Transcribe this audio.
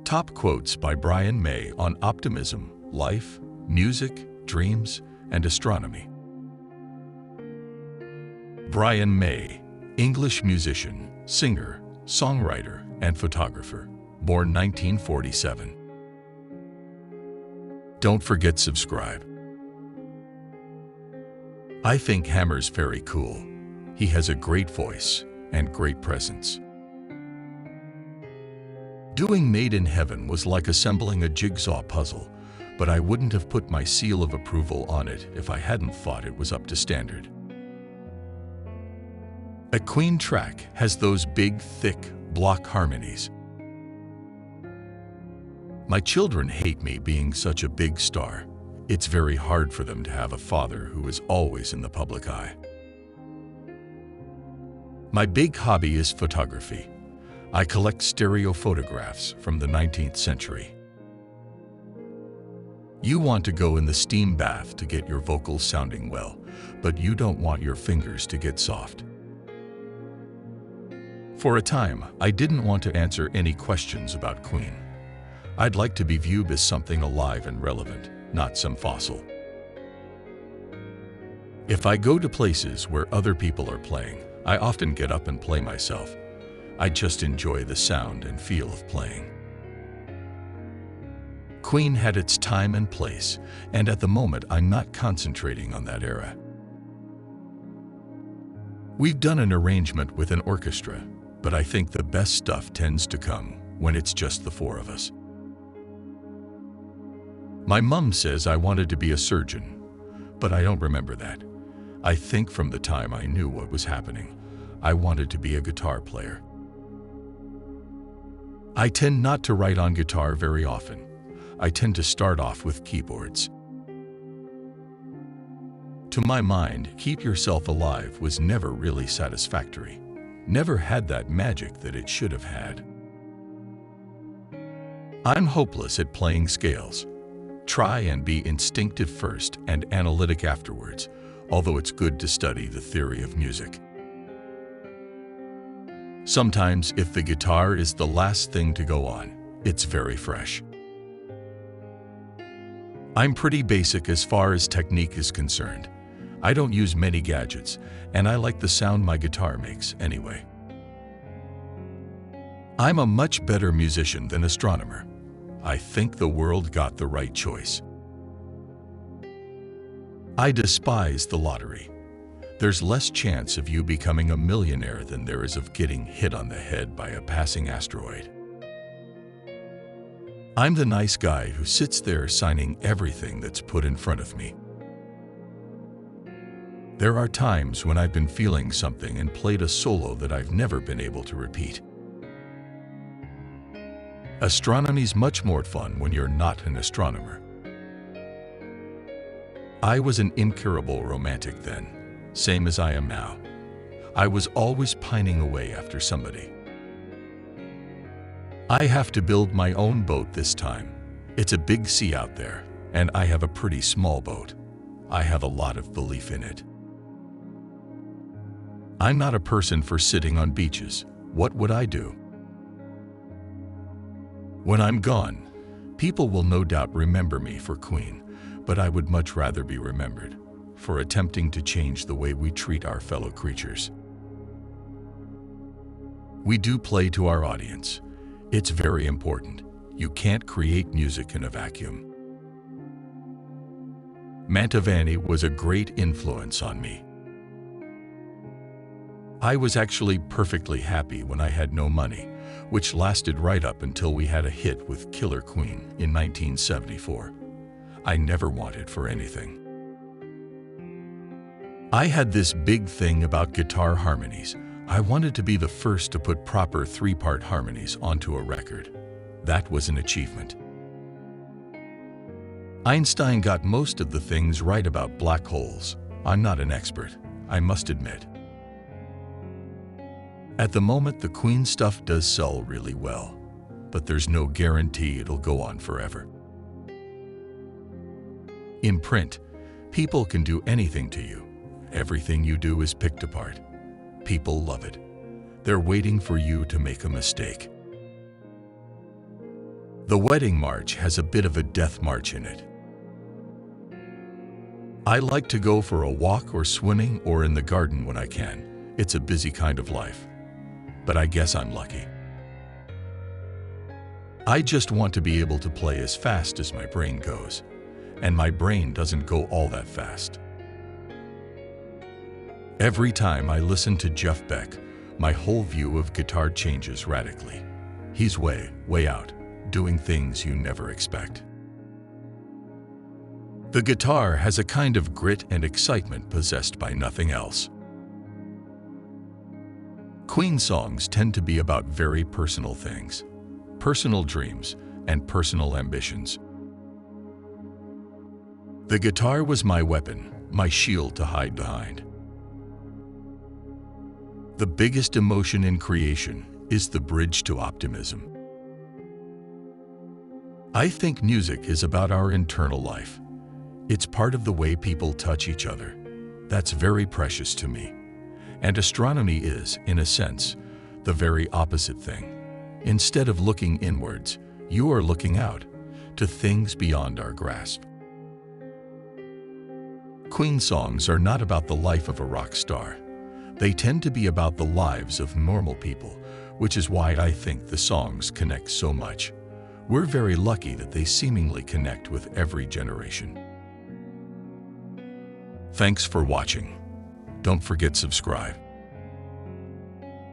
Top quotes by Brian May on optimism, life, music, dreams, and astronomy. Brian May, English musician, singer, songwriter, and photographer, born 1947. Don't forget subscribe. I think Hammer's very cool. He has a great voice and great presence. Doing Made in Heaven was like assembling a jigsaw puzzle, but I wouldn't have put my seal of approval on it if I hadn't thought it was up to standard. A Queen track has those big, thick, block harmonies. My children hate me being such a big star. It's very hard for them to have a father who is always in the public eye. My big hobby is photography. I collect stereo photographs from the 19th century. You want to go in the steam bath to get your vocals sounding well, but you don't want your fingers to get soft. For a time, I didn't want to answer any questions about Queen. I'd like to be viewed as something alive and relevant, not some fossil. If I go to places where other people are playing, I often get up and play myself. I just enjoy the sound and feel of playing. Queen had its time and place, and at the moment I'm not concentrating on that era. We've done an arrangement with an orchestra, but I think the best stuff tends to come when it's just the four of us. My mum says I wanted to be a surgeon, but I don't remember that. I think from the time I knew what was happening, I wanted to be a guitar player. I tend not to write on guitar very often. I tend to start off with keyboards. To my mind, Keep Yourself Alive was never really satisfactory. Never had that magic that it should have had. I'm hopeless at playing scales. Try and be instinctive first and analytic afterwards, although it's good to study the theory of music. Sometimes, if the guitar is the last thing to go on, it's very fresh. I'm pretty basic as far as technique is concerned. I don't use many gadgets, and I like the sound my guitar makes anyway. I'm a much better musician than astronomer. I think the world got the right choice. I despise the lottery. There's less chance of you becoming a millionaire than there is of getting hit on the head by a passing asteroid. I'm the nice guy who sits there signing everything that's put in front of me. There are times when I've been feeling something and played a solo that I've never been able to repeat. Astronomy's much more fun when you're not an astronomer. I was an incurable romantic then. Same as I am now. I was always pining away after somebody. I have to build my own boat this time. It's a big sea out there, and I have a pretty small boat. I have a lot of belief in it. I'm not a person for sitting on beaches. What would I do? When I'm gone, people will no doubt remember me for Queen, but I would much rather be remembered for attempting to change the way we treat our fellow creatures. We do play to our audience. It's very important. You can't create music in a vacuum. Mantovani was a great influence on me. I was actually perfectly happy when I had no money, which lasted right up until we had a hit with Killer Queen in 1974. I never wanted for anything. I had this big thing about guitar harmonies. I wanted to be the first to put proper three-part harmonies onto a record. That was an achievement. Einstein got most of the things right about black holes. I'm not an expert, I must admit. At the moment, the Queen stuff does sell really well, but there's no guarantee it'll go on forever. In print, people can do anything to you. Everything you do is picked apart. People love it. They're waiting for you to make a mistake. The wedding march has a bit of a death march in it. I like to go for a walk or swimming or in the garden when I can. It's a busy kind of life. But I guess I'm lucky. I just want to be able to play as fast as my brain goes. And my brain doesn't go all that fast. Every time I listen to Jeff Beck, my whole view of guitar changes radically. He's way, way out, doing things you never expect. The guitar has a kind of grit and excitement possessed by nothing else. Queen songs tend to be about very personal things, personal dreams, and personal ambitions. The guitar was my weapon, my shield to hide behind. The biggest emotion in creation is the bridge to optimism. I think music is about our internal life. It's part of the way people touch each other. That's very precious to me. And astronomy is, in a sense, the very opposite thing. Instead of looking inwards, you are looking out to things beyond our grasp. Queen songs are not about the life of a rock star. They tend to be about the lives of normal people, which is why I think the songs connect so much. We're very lucky that they seemingly connect with every generation. Thanks for watching. Don't forget to subscribe.